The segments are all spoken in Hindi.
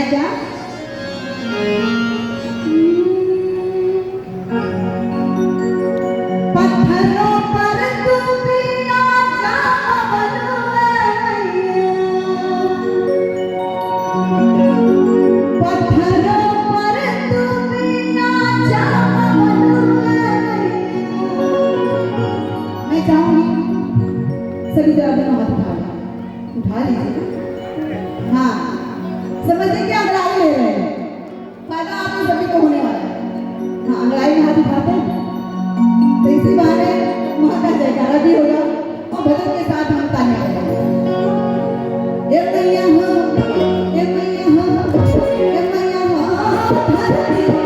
क्या? पत्थरों पर तू भी आजा पत्थरों पर तू भी आजा। मैं चाहूंगी सभी जरा हाथ उठा लीजिए। हाँ, समझिए कि अंगड़ाई ले रहे हैं, फायदा आपको सभी को होने वाला है। हाँ, अंगड़ाई में हाथ उठाते हैं तो इसी बहाने वहां का जयकारा भी होगा और भजन के साथ हम तालियां बजाएंगे। ये मैया हो, ये मैया हो, ये मैया हो, धरती में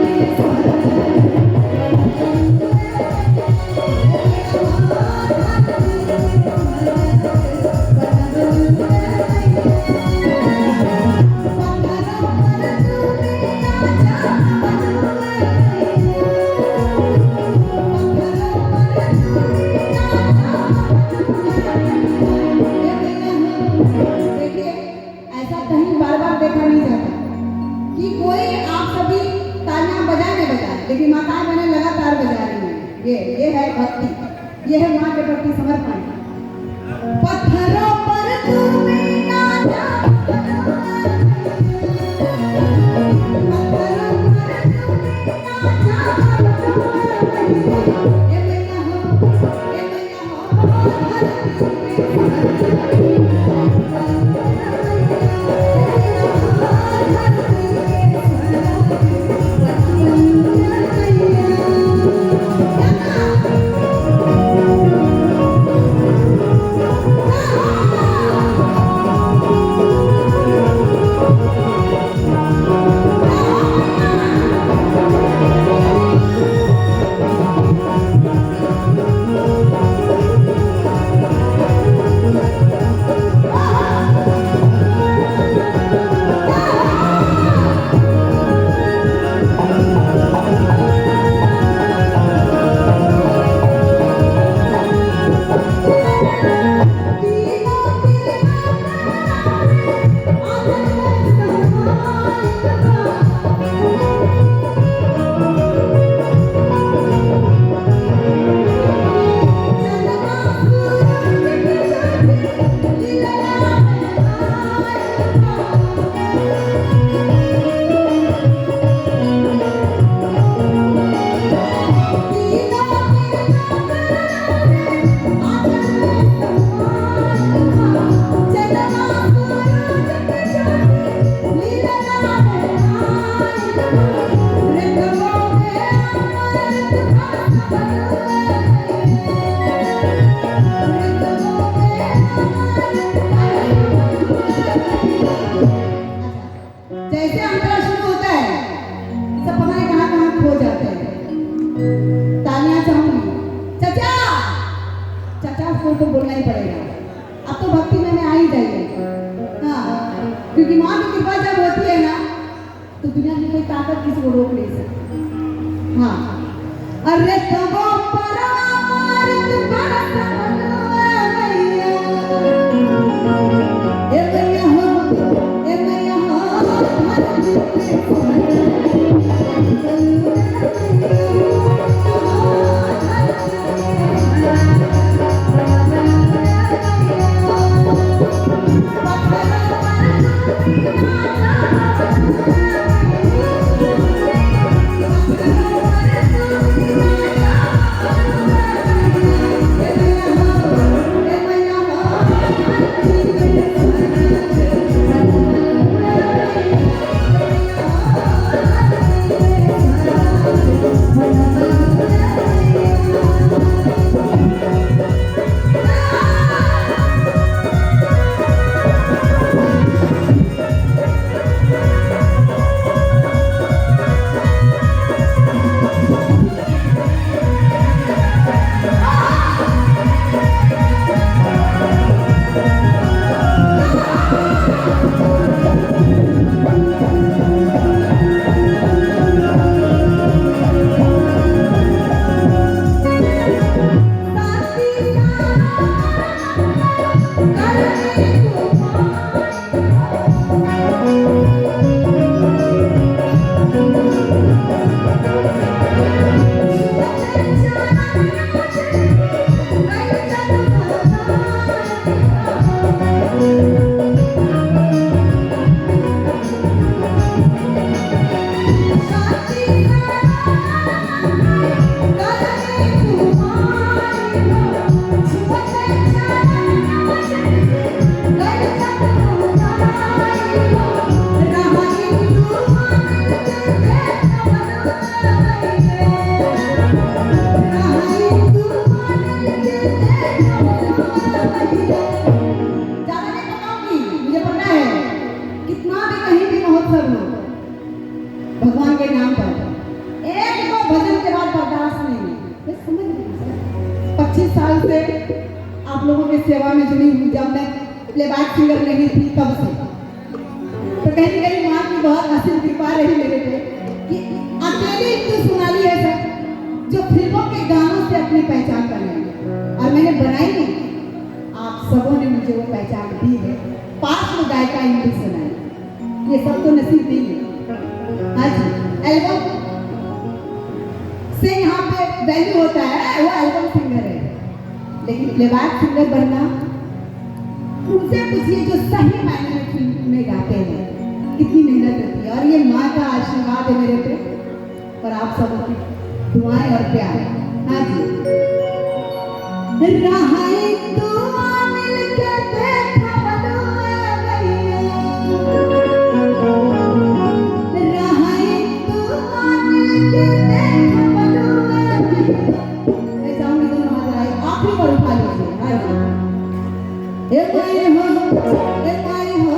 लेकिन माताएं बहनें लगातार बजा रही हैं। ये है भक्ति, ये है माँ के प्रति समर्पण। पत्थरों पर तू भी आजा, पत्थरों पर तू भी आजा। ये मैया हो, ये मैया हो, तो बोलना ही पड़ेगा। अब तो भक्ति में मैं आ ही जाइए। हाँ, क्योंकि माँ की कृपा जब होती है ना तो दुनिया की कोई ताकत किसी को रोक नहीं सकती। हाँ, अरे तबो पर अमृत बरस मैया, ये मैया हो, ये मैया हो, धरती 25 साल से आप लोगों की सेवा में जुड़ी हुई, जब मैं प्लेबैक सिंगर नहीं थी तब से। तो कहीं ना कहीं माँ की बहुत असीम कृपा रही मेरे पे कि अकेले इतनी सोनाली है सर जो फिल्मों के गानों से अपनी पहचान बनाई, और मैंने बनाई नहीं, आप सबों ने मुझे वो पहचान दी है। पार्श्व गायिका हिंदी सुनाई, ये सब तो नसीब नहीं है। हाँ जी, एल्बम से यहाँ पे वैल्यू होता है, वो एल्बम सिंगर है, लेकिन प्लेबैक सिंगर बनना उनसे पूछिए जो सही मायने में फिल्म में गाते हैं, कितनी मेहनत होती है। और ये माँ का आशीर्वाद है मेरे पे, और आप सबों की दुआएं और प्यार। हाँ जी, रहाई दुआ मिलके देखा बलुआ भैया, रहाई दुआ मिलके देखा बलुआ भैया। मैं चाहूंगी दोनों हाथ आई आखिरी बार उठा लीजिए। हाँ जी, ए माई हो, ए माई हो,